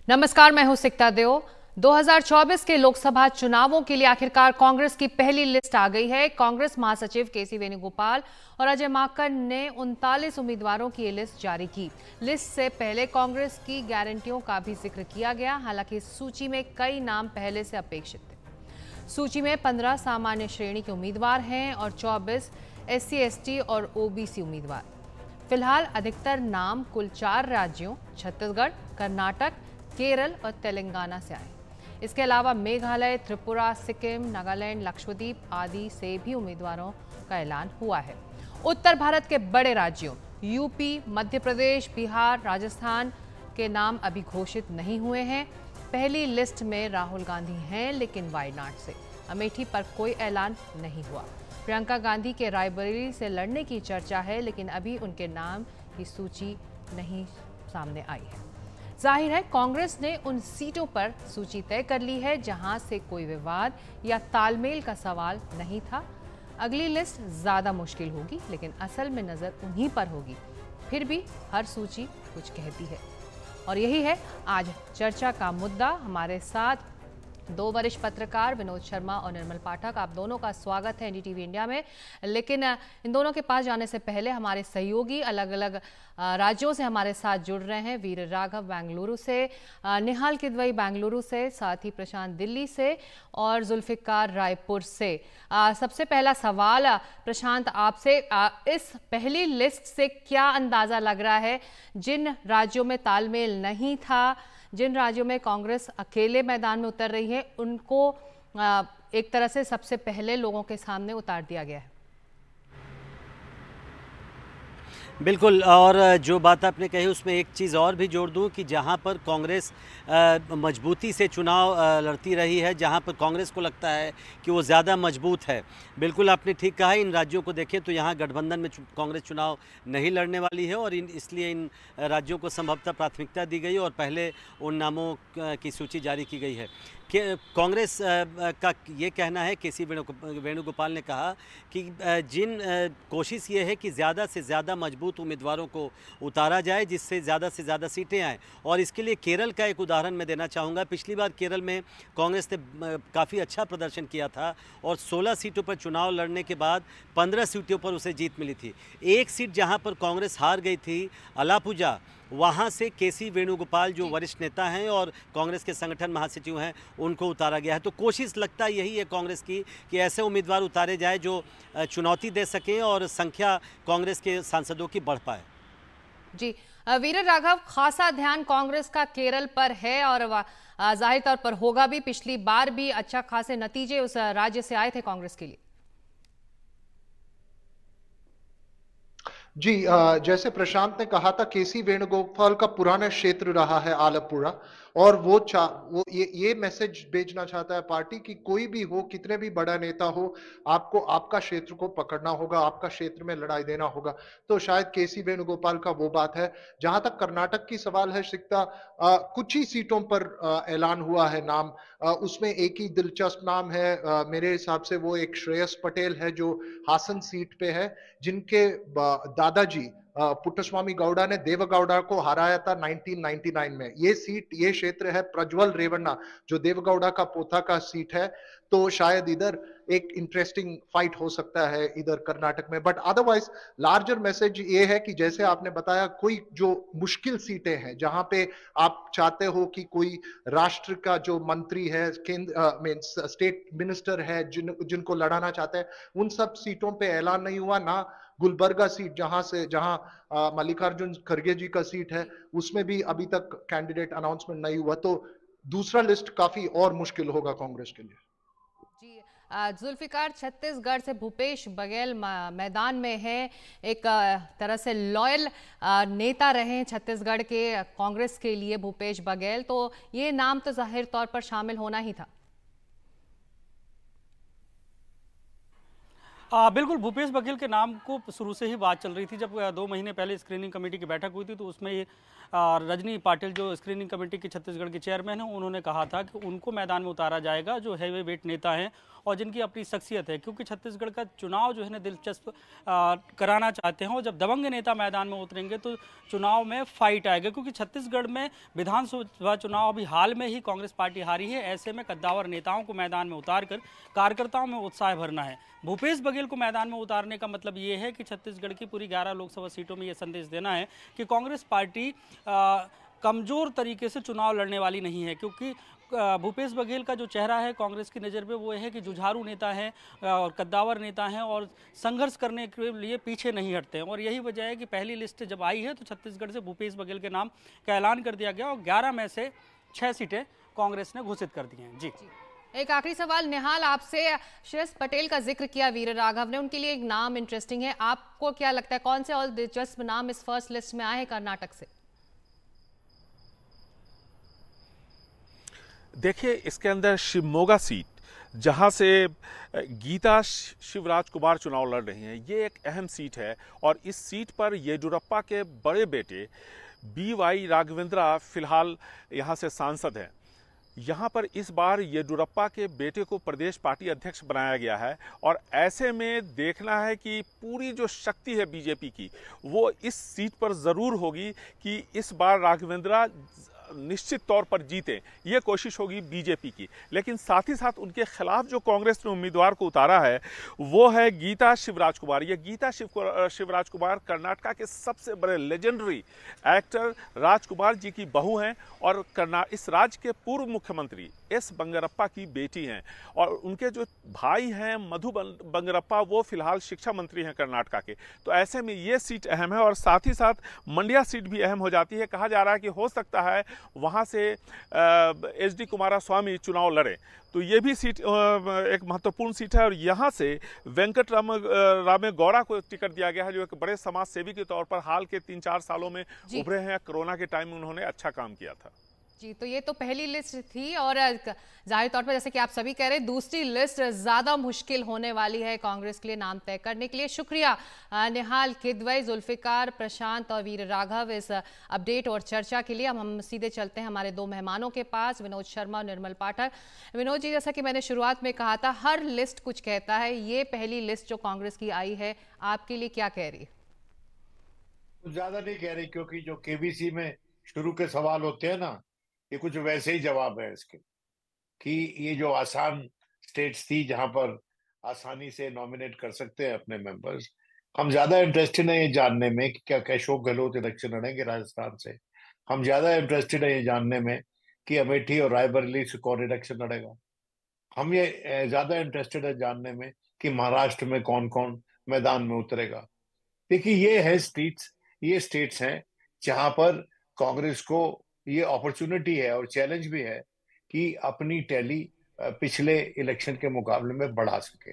नमस्कार, मैं हूं सिकता देव। 2024 के लोकसभा चुनावों के लिए आखिरकार कांग्रेस की पहली लिस्ट आ गई है। कांग्रेस महासचिव केसी वेणुगोपाल और अजय माकन ने 39 उम्मीदवारों की ये लिस्ट जारी की। लिस्ट से पहले कांग्रेस की गारंटियों का भी जिक्र किया गया। हालांकि इस सूची में कई नाम पहले से अपेक्षित थे। सूची में 15 सामान्य श्रेणी के उम्मीदवार हैं और 24 SC/ST और OBC उम्मीदवार। फिलहाल अधिकतर नाम कुल 4 राज्यों छत्तीसगढ़, कर्नाटक, केरल और तेलंगाना से आए। इसके अलावा मेघालय, त्रिपुरा, सिक्किम, नागालैंड, लक्षद्वीप आदि से भी उम्मीदवारों का ऐलान हुआ है। उत्तर भारत के बड़े राज्यों यूपी, मध्य प्रदेश, बिहार, राजस्थान के नाम अभी घोषित नहीं हुए हैं। पहली लिस्ट में राहुल गांधी हैं, लेकिन वायनाड से। अमेठी पर कोई ऐलान नहीं हुआ। प्रियंका गांधी के रायबरेली से लड़ने की चर्चा है, लेकिन अभी उनके नाम की सूची नहीं सामने आई है। जाहिर है कांग्रेस ने उन सीटों पर सूची तय कर ली है जहां से कोई विवाद या तालमेल का सवाल नहीं था। अगली लिस्ट ज्यादा मुश्किल होगी, लेकिन असल में नजर उन्हीं पर होगी। फिर भी हर सूची कुछ कहती है और यही है आज चर्चा का मुद्दा। हमारे साथ 2 वरिष्ठ पत्रकार विनोद शर्मा और निर्मल पाठक, आप दोनों का स्वागत है NDTV इंडिया में। लेकिन इन दोनों के पास जाने से पहले हमारे सहयोगी अलग अलग राज्यों से हमारे साथ जुड़ रहे हैं। वीर राघव बेंगलुरु से, निहाल किदवई बेंगलुरु से, साथ ही प्रशांत दिल्ली से और जुल्फिकार रायपुर से। सबसे पहला सवाल प्रशांत आपसे, इस पहली लिस्ट से क्या अंदाजा लग रहा है? जिन राज्यों में तालमेल नहीं था, जिन राज्यों में कांग्रेस अकेले मैदान में उतर रही है, उनको एक तरह से सबसे पहले लोगों के सामने उतार दिया गया है। बिल्कुल, और जो बात आपने कही उसमें एक चीज़ और भी जोड़ दूं कि जहां पर कांग्रेस मजबूती से चुनाव लड़ती रही है, जहां पर कांग्रेस को लगता है कि वो ज़्यादा मजबूत है, बिल्कुल आपने ठीक कहा। इन राज्यों को देखें तो यहां गठबंधन में कांग्रेस चुनाव नहीं लड़ने वाली है और इसलिए इन राज्यों को संभवतः प्राथमिकता दी गई और पहले उन नामों की सूची जारी की गई है। कांग्रेस का ये कहना है, केसी वेणुगोपाल ने कहा कि कोशिश ये है कि ज़्यादा से ज़्यादा मजबूत उम्मीदवारों को उतारा जाए जिससे ज़्यादा से ज़्यादा सीटें आएँ। और इसके लिए केरल का एक उदाहरण मैं देना चाहूँगा। पिछली बार केरल में कांग्रेस ने काफ़ी अच्छा प्रदर्शन किया था और 16 सीटों पर चुनाव लड़ने के बाद 15 सीटों पर उसे जीत मिली थी। एक सीट जहाँ पर कांग्रेस हार गई थी, अलापुजा, वहाँ से केसी वेणुगोपाल जो वरिष्ठ नेता हैं और कांग्रेस के संगठन महासचिव हैं, उनको उतारा गया है। तो कोशिश लगता यही है कांग्रेस की कि ऐसे उम्मीदवार उतारे जाए जो चुनौती दे सकें और संख्या कांग्रेस के सांसदों की बढ़ पाए। जी वीर राघव, खासा ध्यान कांग्रेस का केरल पर है और जाहिर तौर पर होगा भी। पिछली बार भी अच्छा खासे नतीजे उस राज्य से आए थे कांग्रेस के लिए। जी, जैसे प्रशांत ने कहा था, केसी वेणुगोपाल का पुराना क्षेत्र रहा है आलपुरा और वो ये मैसेज भेजना चाहता है पार्टी की कोई भी हो, कितने भी बड़ा नेता हो, आपको आपका क्षेत्र को पकड़ना होगा, आपका क्षेत्र में लड़ाई देना होगा। तो शायद केसी वेणुगोपाल का वो बात है। जहां तक कर्नाटक की सवाल है सिकता, कुछ ही सीटों पर ऐलान हुआ है नाम। उसमें एक ही दिलचस्प नाम है, मेरे हिसाब से वो एक श्रेयस पटेल है जो हासन सीट पे है, जिनके दादाजी पुट्टस्वामी गौड़ा ने देवगौड़ा को हराया था 1999 में। ये सीट, ये क्षेत्र है प्रज्वल रेवन्ना, जो देवगौड़ा का पोता का सीट है। तो शायद इधर एक इंटरेस्टिंग फाइट हो सकता है इधर कर्नाटक में। बट अदरवाइज लार्जर मैसेज ये है कि जैसे आपने बताया, कोई जो मुश्किल सीटें हैं जहां पे आप चाहते हो कि कोई राष्ट्र का जो मंत्री है, केंद्र स्टेट मिनिस्टर है, जिनको लड़ाना चाहते हैं, उन सब सीटों पे ऐलान नहीं हुआ ना। गुलबर्गा सीट जहां मल्लिकार्जुन खड़गे जी का सीट है, उसमें भी अभी तक कैंडिडेट अनाउंसमेंट नहीं हुआ। तो दूसरा लिस्ट काफी और मुश्किल होगा कांग्रेस के लिए। जी जुल्फिकार, छत्तीसगढ़ से भूपेश बघेल मैदान में है। एक तरह से लॉयल नेता रहे हैं छत्तीसगढ़ के कांग्रेस के लिए भूपेश बघेल, तो ये नाम तो जाहिर तौर पर शामिल होना ही था। बिल्कुल, भूपेश बघेल के नाम को शुरू से ही बात चल रही थी। जब 2 महीने पहले स्क्रीनिंग कमेटी की बैठक हुई थी तो उसमें रजनी पाटिल जो स्क्रीनिंग कमेटी के छत्तीसगढ़ के चेयरमैन हैं, उन्होंने कहा था कि उनको मैदान में उतारा जाएगा जो हैवी वेट नेता हैं और जिनकी अपनी शख्सियत है, क्योंकि छत्तीसगढ़ का चुनाव जो है ना दिलचस्प कराना चाहते हैं। और जब दबंग नेता मैदान में उतरेंगे तो चुनाव में फाइट आएगा, क्योंकि छत्तीसगढ़ में विधानसभा चुनाव अभी हाल में ही कांग्रेस पार्टी हारी है। ऐसे में कद्दावर नेताओं को मैदान में उतारकर कार्यकर्ताओं में उत्साह भरना है। भूपेश बघेल को मैदान में उतारने का मतलब ये है कि छत्तीसगढ़ की पूरी 11 लोकसभा सीटों में ये संदेश देना है कि कांग्रेस पार्टी कमजोर तरीके से चुनाव लड़ने वाली नहीं है, क्योंकि भूपेश बघेल का जो चेहरा है कांग्रेस की नज़र में वो है कि जुझारू नेता है और कद्दावर नेता हैं और संघर्ष करने के लिए पीछे नहीं हटते हैं। और यही वजह है कि पहली लिस्ट जब आई है तो छत्तीसगढ़ से भूपेश बघेल के नाम का ऐलान कर दिया गया और 11 में से 6 सीटें कांग्रेस ने घोषित कर दी हैं। जी एक आखिरी सवाल निहाल आपसे, श्रेयस पटेल का जिक्र किया वीर राघव ने, उनके लिए एक नाम इंटरेस्टिंग है। आपको क्या लगता है कौन से और दिलचस्प नाम इस फर्स्ट लिस्ट में आए हैं कर्नाटक से? देखिए, इसके अंदर शिवमोगा सीट जहां से गीता शिवराज कुमार चुनाव लड़ रही हैं, ये एक अहम सीट है और इस सीट पर येडुरप्पा के बड़े बेटे BY राघवेंद्रा फिलहाल यहां से सांसद हैं। यहाँ पर इस बार येडुरप्पा के बेटे को प्रदेश पार्टी अध्यक्ष बनाया गया है और ऐसे में देखना है कि पूरी जो शक्ति है बीजेपी की वो इस सीट पर ज़रूर होगी कि इस बार राघवेंद्रा निश्चित तौर पर जीते, ये कोशिश होगी बीजेपी की। लेकिन साथ ही साथ उनके खिलाफ जो कांग्रेस ने उम्मीदवार को उतारा है वो है गीता शिवराज कुमार। ये गीता शिवराज कुमार कर्नाटका के सबसे बड़े लेजेंडरी एक्टर राजकुमार जी की बहू हैं और इस राज्य के पूर्व मुख्यमंत्री S बंगरप्पा की बेटी हैं और उनके जो भाई हैं मधु बंगरप्पा वो फिलहाल शिक्षा मंत्री हैं कर्नाटका के। तो ऐसे में ये सीट अहम है और साथ ही साथ मंड्या सीट भी अहम हो जाती है। कहा जा रहा है कि हो सकता है वहाँ से HD कुमारस्वामी चुनाव लड़े, तो ये भी सीट एक महत्वपूर्ण सीट है। और यहाँ से वेंकट रामे गौड़ा को टिकट दिया गया है जो एक बड़े समाज सेवी के तौर पर हाल के 3-4 सालों में उभरे हैं। कोरोना के टाइम में उन्होंने अच्छा काम किया था। जी, तो ये तो पहली लिस्ट थी और जाहिर तौर पर जैसे कि आप सभी कह रहे हैं दूसरी लिस्ट ज़्यादा मुश्किल होने वाली है कांग्रेस के लिए नाम तय करने के लिए। शुक्रिया निहाल किदवई, जुल्फिकार, प्रशांत और वीर राघव इस अपडेट और चर्चा के लिए। हम सीधे चलते हैं हमारे दो मेहमानों के पास, विनोद शर्मा और निर्मल पाठक। विनोद जी, जैसा कि मैंने शुरुआत में कहा था हर लिस्ट कुछ कहता है, ये पहली लिस्ट जो कांग्रेस की आई है आपके लिए क्या कह रही है? कुछ ज्यादा नहीं कह रही, क्योंकि जो KBC में शुरू के सवाल होते हैं ना, ये कुछ वैसे ही जवाब है इसके कि ये जो आसान स्टेट्स थी जहां पर आसानी से नॉमिनेट कर सकते हैं अपने मेंबर्स। हम ज्यादा इंटरेस्टेड हैं ये जानने में कि क्या अशोक गहलोत इलेक्शन लड़ेंगे राजस्थान से। हम ज्यादा इंटरेस्टेड हैं ये जानने में कि अमेठी और रायबरेली से कौन इलेक्शन लड़ेगा। हम ये ज्यादा इंटरेस्टेड है जानने में कि महाराष्ट्र में कौन कौन मैदान में उतरेगा। देखिए, ये स्टेट्स हैं जहां पर कांग्रेस को ये अपॉर्चुनिटी है और चैलेंज भी है कि अपनी टैली पिछले इलेक्शन के मुकाबले में बढ़ा सके।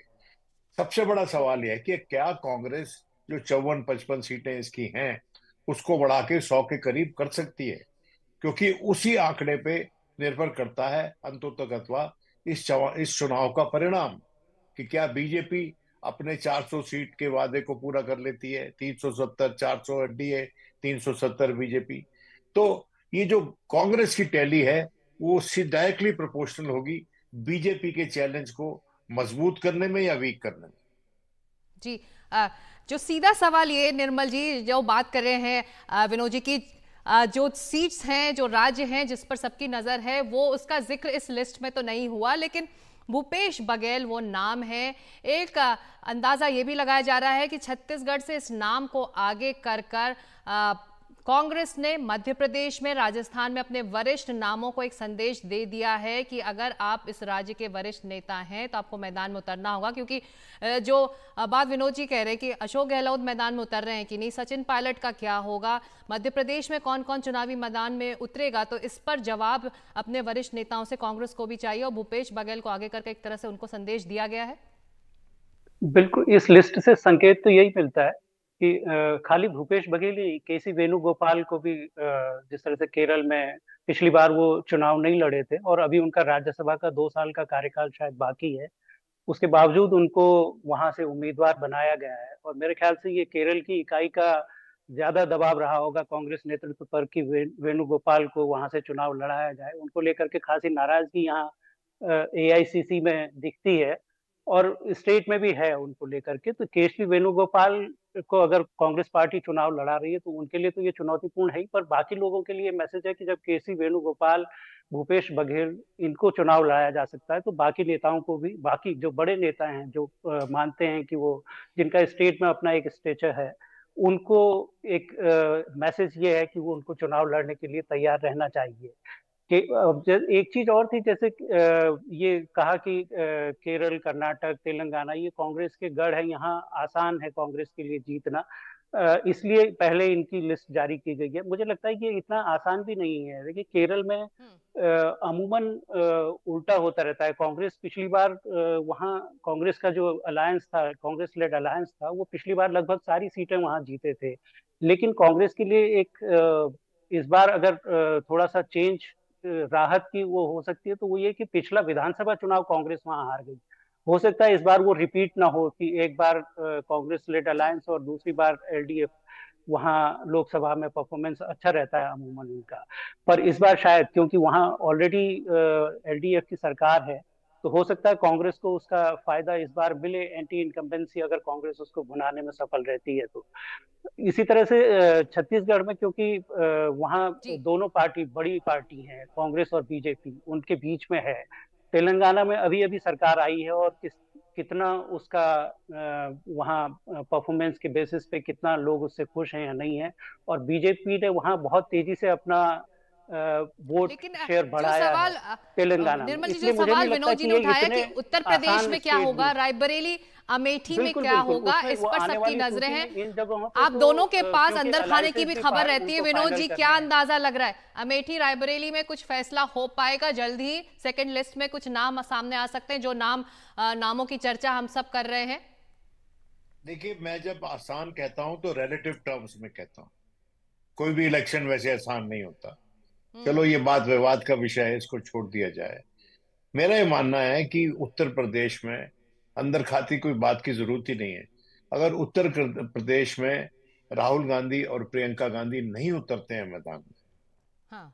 सबसे बड़ा सवाल यह है कि क्या कांग्रेस जो 54-55 सीटें इसकी हैं उसको बढ़ा के 100 के करीब कर सकती है, क्योंकि उसी आंकड़े पे निर्भर करता है अंततः इस चुनाव का परिणाम कि क्या बीजेपी अपने 400 सीट के वादे को पूरा कर लेती है। 370, 400 एनडीए, 370 बीजेपी। तो ये जो कांग्रेस की टैली है वो डायरेक्टली प्रोपोर्शनल होगी बीजेपी के चैलेंज को मजबूत करने में या वीक करने में। जी, जो सीधा सवाल ये निर्मल जी जो बात कर रहे हैं विनोद जी की, जो सीट्स हैं जो राज्य हैं जिस पर सबकी नजर है वो उसका जिक्र इस लिस्ट में तो नहीं हुआ, लेकिन भूपेश बघेल वो नाम है। एक अंदाजा ये भी लगाया जा रहा है कि छत्तीसगढ़ से इस नाम को आगे कर कांग्रेस ने मध्य प्रदेश में, राजस्थान में अपने वरिष्ठ नामों को एक संदेश दे दिया है कि अगर आप इस राज्य के वरिष्ठ नेता हैं तो आपको मैदान में उतरना होगा। क्योंकि जो बात विनोद जी कह रहे हैं कि अशोक गहलोत मैदान में उतर रहे हैं कि नहीं, सचिन पायलट का क्या होगा, मध्य प्रदेश में कौन कौन चुनावी मैदान में उतरेगा, तो इस पर जवाब अपने वरिष्ठ नेताओं से कांग्रेस को भी चाहिए और भूपेश बघेल को आगे करके एक तरह से उनको संदेश दिया गया है। बिल्कुल, इस लिस्ट से संकेत तो यही मिलता है कि खाली भूपेश बघेल ही, KC वेणुगोपाल को भी जिस तरह से केरल में पिछली बार वो चुनाव नहीं लड़े थे और अभी उनका राज्यसभा का 2 साल का कार्यकाल शायद बाकी है, उसके बावजूद उनको वहां से उम्मीदवार बनाया गया है। और मेरे ख्याल से ये केरल की इकाई का ज्यादा दबाव रहा होगा कांग्रेस नेतृत्व पर कि वेणुगोपाल को वहां से चुनाव लड़ाया जाए। उनको लेकर के खासी नाराजगी यहाँ AICC में दिखती है और स्टेट में भी है उनको लेकर के। तो केसी वेणुगोपाल को अगर कांग्रेस पार्टी चुनाव लड़ा रही है तो उनके लिए तो ये चुनौतीपूर्ण है ही, पर बाकी लोगों के लिए मैसेज है कि जब केसी वेणुगोपाल, भूपेश बघेल इनको चुनाव लड़ाया जा सकता है तो बाकी नेताओं को भी, बाकी जो बड़े नेता हैं जो मानते हैं कि वो, जिनका स्टेट में अपना एक स्टेचर है, उनको एक मैसेज ये है कि वो उनको चुनाव लड़ने के लिए तैयार रहना चाहिए। एक चीज और थी, जैसे ये कहा कि केरल, कर्नाटक, तेलंगाना ये कांग्रेस के गढ़ है, यहाँ आसान है कांग्रेस के लिए जीतना, इसलिए पहले इनकी लिस्ट जारी की गई है। मुझे लगता है कि ये इतना आसान भी नहीं है। देखिए केरल में अमूमन उल्टा होता रहता है। कांग्रेस पिछली बार वहाँ, कांग्रेस का जो अलायंस था, कांग्रेस लेड अलायंस था, वो पिछली बार लगभग सारी सीटें वहाँ जीते थे। लेकिन कांग्रेस के लिए एक इस बार अगर थोड़ा सा चेंज, राहत की वो हो सकती है तो वो ये कि पिछला विधानसभा चुनाव कांग्रेस वहां हार गई। हो सकता है इस बार वो रिपीट ना हो कि एक बार कांग्रेस लेड अलायंस और दूसरी बार एलडीएफ, वहां लोकसभा में परफॉर्मेंस अच्छा रहता है अमूमन उनका, पर इस बार शायद क्योंकि वहां ऑलरेडी एलडीएफ की सरकार है तो हो सकता है कांग्रेस को उसका फायदा इस बार मिले, एंटी इनकम्बेंसी अगर कांग्रेस उसको भुनाने में सफल रहती है तो। इसी तरह से छत्तीसगढ़ में, क्योंकि वहाँ दोनों पार्टी बड़ी पार्टी हैं, कांग्रेस और बीजेपी उनके बीच में है। तेलंगाना में अभी अभी सरकार आई है और कितना उसका वहाँ परफॉर्मेंस के बेसिस पे कितना लोग उससे खुश हैं या नहीं है, और बीजेपी ने वहाँ बहुत तेजी से अपना वोट शेयर बढ़ाया है तेलंगाना में। निर्मल जी, जो सवाल विनोद जी ने उठाया कि उत्तर प्रदेश में क्या होगा, रायबरेली, अमेठी में क्या होगा, इस पर सबकी नजरें हैं। आप दोनों के पास अंदर खाने की भी खबर रहती है। विनोद जी, क्या अंदाजा लग रहा है, अमेठी रायबरेली में कुछ फैसला हो पाएगा जल्द ही? सेकंड लिस्ट में कुछ नाम सामने आ सकते हैं, जो नामों की चर्चा हम सब कर रहे हैं? देखिए, मैं जब आसान कहता हूं तो रिलेटिव टर्म्स में कहता हूं। कोई भी इलेक्शन वैसे आसान नहीं होता। चलो ये बात विवाद का विषय है, इसको छोड़ दिया जाए। मेरा ये मानना है कि उत्तर प्रदेश में अंदर खाती कोई बात की जरूरत ही नहीं है। अगर उत्तर प्रदेश में राहुल गांधी और प्रियंका गांधी नहीं उतरते हैं मैदान में, हाँ।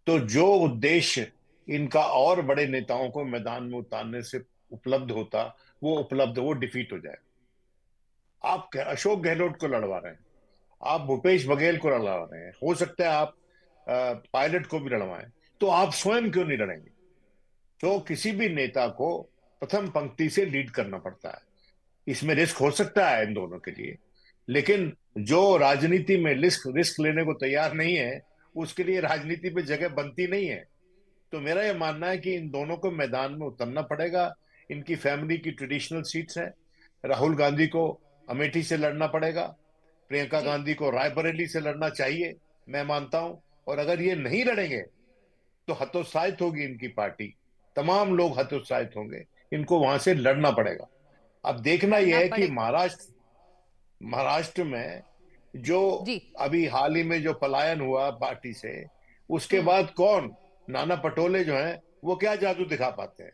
तो जो उद्देश्य इनका और बड़े नेताओं को मैदान में उतारने से उपलब्ध होता, वो डिफीट हो जाए। आप अशोक गहलोत को लड़वा रहे हैं, आप भूपेश बघेल को लड़वा रहे हैं, हो सकता है आप पायलट को भी लड़वाएं, तो आप स्वयं क्यों नहीं लड़ेंगे? तो किसी भी नेता को प्रथम पंक्ति से लीड करना पड़ता है। इसमें रिस्क हो सकता है इन दोनों के लिए, लेकिन जो राजनीति में रिस्क लेने को तैयार नहीं है, उसके लिए राजनीति पे जगह बनती नहीं है। तो मेरा यह मानना है कि इन दोनों को मैदान में उतरना पड़ेगा। इनकी फैमिली की ट्रेडिशनल सीट्स है। राहुल गांधी को अमेठी से लड़ना पड़ेगा, प्रियंका गांधी को रायबरेली से लड़ना चाहिए, मैं मानता हूं। और अगर ये नहीं लड़ेंगे तो हतोत्साहित होगी इनकी पार्टी, तमाम लोग हतोत्साहित होंगे, इनको वहां से लड़ना पड़ेगा। अब देखना यह है कि महाराष्ट्र में जो अभी हाल ही में जो पलायन हुआ पार्टी से, उसके बाद कौन, नाना पटोले जो हैं, वो क्या जादू दिखा पाते हैं।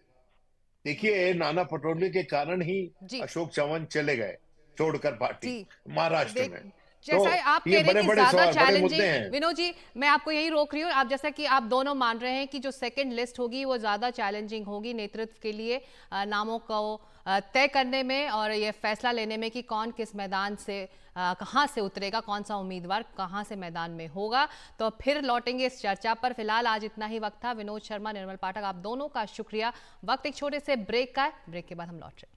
देखिए, नाना पटोले के कारण ही अशोक चव्हाण चले गए छोड़कर पार्टी महाराष्ट्र में। जैसा तो आप कह रहे हैं कि ज्यादा चैलेंजिंग, विनोद जी मैं आपको यही रोक रही हूँ, आप जैसा कि आप दोनों मान रहे हैं कि जो सेकंड लिस्ट होगी वो ज्यादा चैलेंजिंग होगी नेतृत्व के लिए, नामों को तय करने में और ये फैसला लेने में कि कौन किस मैदान से कहां से उतरेगा, कौन सा उम्मीदवार कहां से मैदान में होगा। तो फिर लौटेंगे इस चर्चा पर। फिलहाल आज इतना ही वक्त था। विनोद शर्मा, निर्मल पाठक, आप दोनों का शुक्रिया। वक्त एक छोटे से ब्रेक का है, ब्रेक के बाद हम लौट रहे हैं।